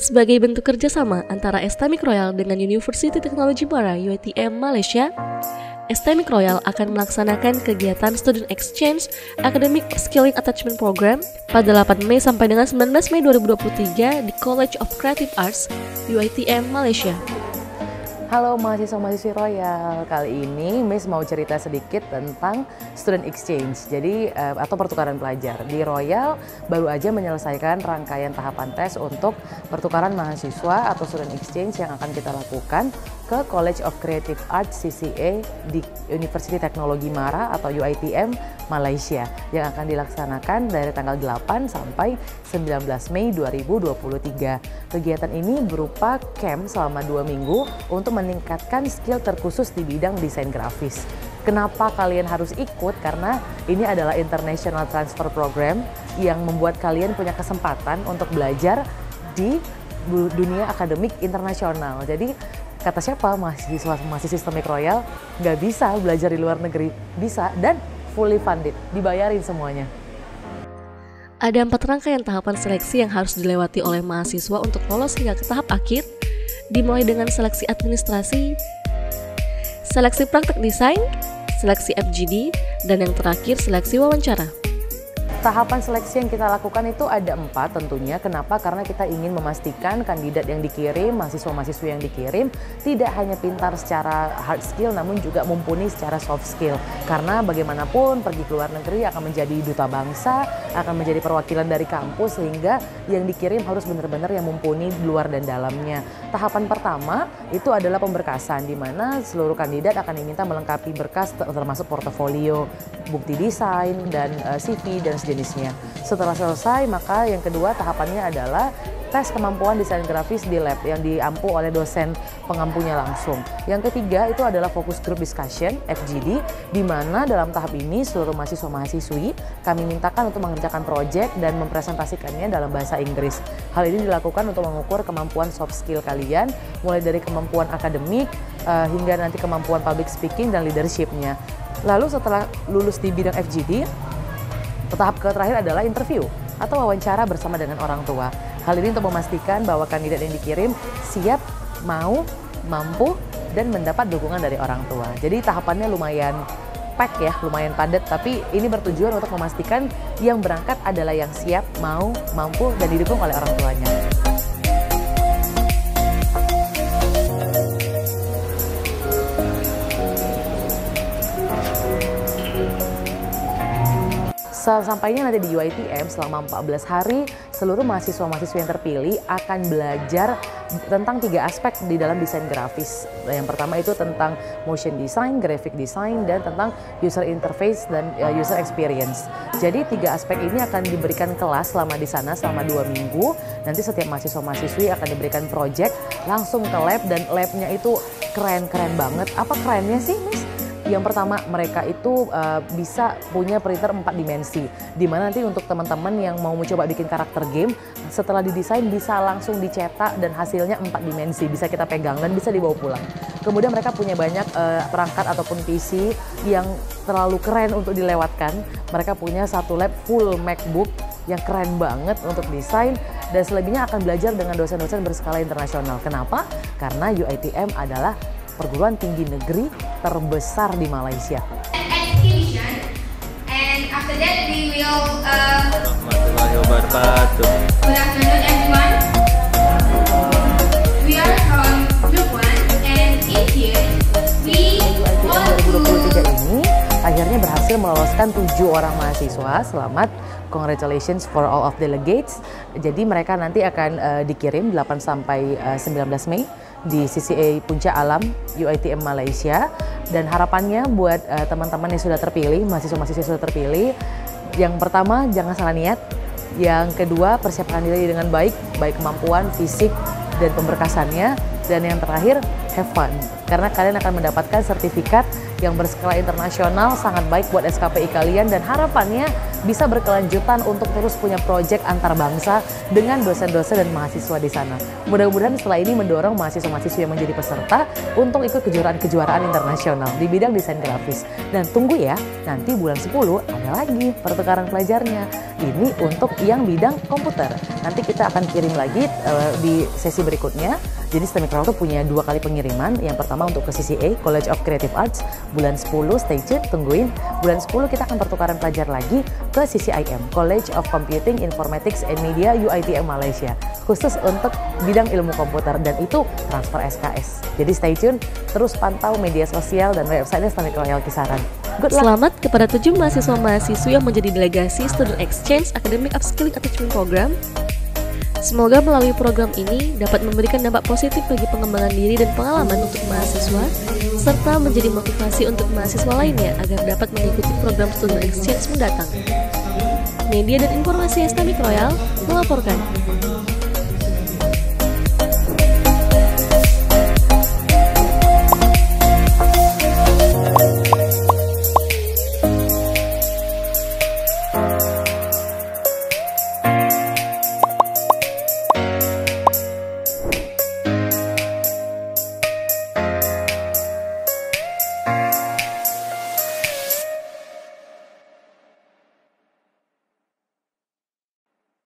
Sebagai bentuk kerjasama antara STMIC Royal dengan University Technology Mara UiTM Malaysia, STMIC Royal akan melaksanakan kegiatan Student Exchange Academic Skilling Attachment Program pada 8 Mei sampai dengan 19 Mei 2023 di College of Creative Arts UiTM Malaysia. Halo mahasiswa-mahasiswi Royal, kali ini Miss mau cerita sedikit tentang Student Exchange, atau pertukaran pelajar. Di Royal baru aja menyelesaikan rangkaian tahapan tes untuk pertukaran mahasiswa atau Student Exchange yang akan kita lakukan ke College of Creative Arts CCA di University Teknologi Mara atau UiTM Malaysia yang akan dilaksanakan dari tanggal 8 sampai 19 Mei 2023. Kegiatan ini berupa camp selama 2 minggu untuk meningkatkan skill terkhusus di bidang desain grafis. Kenapa kalian harus ikut? Karena ini adalah International Transfer Program yang membuat kalian punya kesempatan untuk belajar di dunia akademik internasional. Jadi kata siapa? Mahasiswa STMIC Royal nggak bisa belajar di luar negeri? Bisa, dan fully funded, dibayarin semuanya. Ada 4 rangkaian tahapan seleksi yang harus dilewati oleh mahasiswa untuk lolos hingga ke tahap akhir, dimulai dengan seleksi administrasi, seleksi praktek desain, seleksi FGD, dan yang terakhir seleksi wawancara. Tahapan seleksi yang kita lakukan itu ada 4 tentunya. Kenapa? Karena kita ingin memastikan kandidat yang dikirim, mahasiswa-mahasiswi yang dikirim tidak hanya pintar secara hard skill namun juga mumpuni secara soft skill. Karena bagaimanapun pergi ke luar negeri akan menjadi duta bangsa, akan menjadi perwakilan dari kampus, sehingga yang dikirim harus benar-benar yang mumpuni luar dan dalamnya. Tahapan pertama itu adalah pemberkasan, di mana seluruh kandidat akan diminta melengkapi berkas termasuk portofolio, bukti desain, dan CV dan sejenisnya. Setelah selesai, maka yang kedua tahapannya adalah tes kemampuan desain grafis di lab yang diampu oleh dosen pengampunya langsung. Yang ketiga itu adalah focus group discussion (FGD), di mana dalam tahap ini seluruh mahasiswa-mahasiswi kami mintakan untuk mengerjakan proyek dan mempresentasikannya dalam bahasa Inggris. Hal ini dilakukan untuk mengukur kemampuan soft skill kalian, mulai dari kemampuan akademik hingga nanti kemampuan public speaking dan leadership-nya. Lalu setelah lulus di bidang FGD, tahap terakhir adalah interview atau wawancara bersama dengan orang tua. Hal ini untuk memastikan bahwa kandidat yang dikirim siap, mau, mampu, dan mendapat dukungan dari orang tua. Jadi tahapannya lumayan pack ya, lumayan padat, tapi ini bertujuan untuk memastikan yang berangkat adalah yang siap, mau, mampu, dan didukung oleh orang tuanya. Sampainya nanti di UiTM selama 14 hari, seluruh mahasiswa-mahasiswa yang terpilih akan belajar tentang 3 aspek di dalam desain grafis. Yang pertama itu tentang motion design, graphic design, dan tentang user interface dan user experience. Jadi 3 aspek ini akan diberikan kelas selama di sana selama 2 minggu. Nanti setiap mahasiswa-mahasiswi akan diberikan project langsung ke lab, dan labnya itu keren-keren banget. Apa kerennya sih, Miss? Yang pertama, mereka itu bisa punya printer 4 dimensi, di mana nanti untuk teman-teman yang mau mencoba bikin karakter game, setelah didesain bisa langsung dicetak dan hasilnya 4 dimensi, bisa kita pegang dan bisa dibawa pulang. Kemudian mereka punya banyak perangkat ataupun PC yang terlalu keren untuk dilewatkan. Mereka punya satu lab full MacBook yang keren banget untuk desain, dan selebihnya akan belajar dengan dosen-dosen berskala internasional. Kenapa? Karena UiTM adalah perguruan tinggi negeri terbesar di Malaysia. Exhibition, and after that we will. Warahmatullahi wabarakatuh. Good afternoon, everyone. We are from Group 1, and in here we want to. 2023 ini akhirnya berhasil meloloskan 7 orang mahasiswa. Selamat, congratulations for all of delegates. Jadi mereka nanti akan dikirim 8 sampai 19 Mei di CCA Puncak Alam UiTM Malaysia, dan harapannya buat teman-teman yang sudah terpilih, mahasiswa-mahasiswa yang sudah terpilih, yang pertama jangan salah niat, yang kedua persiapkan diri dengan baik kemampuan fisik dan pemberkasannya, dan yang terakhir have fun. Karena kalian akan mendapatkan sertifikat yang berskala internasional, sangat baik buat SKPI kalian, dan harapannya bisa berkelanjutan untuk terus punya proyek antar bangsa dengan dosen-dosen dan mahasiswa di sana. Mudah-mudahan setelah ini mendorong mahasiswa-mahasiswa yang menjadi peserta untuk ikut kejuaraan-kejuaraan internasional di bidang desain grafis. Dan tunggu ya, nanti bulan 10 ada lagi pertukaran pelajarnya. Ini untuk yang bidang komputer. Nanti kita akan kirim lagi di sesi berikutnya. Jadi STEM Microreal itu punya 2 kali pengiriman. Yang pertama untuk ke CCA, College of Creative Arts, bulan 10, stay tune, tungguin. Bulan 10 kita akan pertukaran pelajar lagi ke CCIM, College of Computing, Informatics and Media, UiTM Malaysia. Khusus untuk bidang ilmu komputer, dan itu transfer SKS. Jadi stay tune, terus pantau media sosial dan website STEM Microreal Kisaran. Good luck. Selamat kepada 7 mahasiswa-mahasiswi yang menjadi delegasi Student Exchange Academic Upskilling Attachment Program. Semoga melalui program ini dapat memberikan dampak positif bagi pengembangan diri dan pengalaman untuk mahasiswa, serta menjadi motivasi untuk mahasiswa lainnya agar dapat mengikuti program Student Exchange mendatang. Media dan informasi STEM Microreal melaporkan.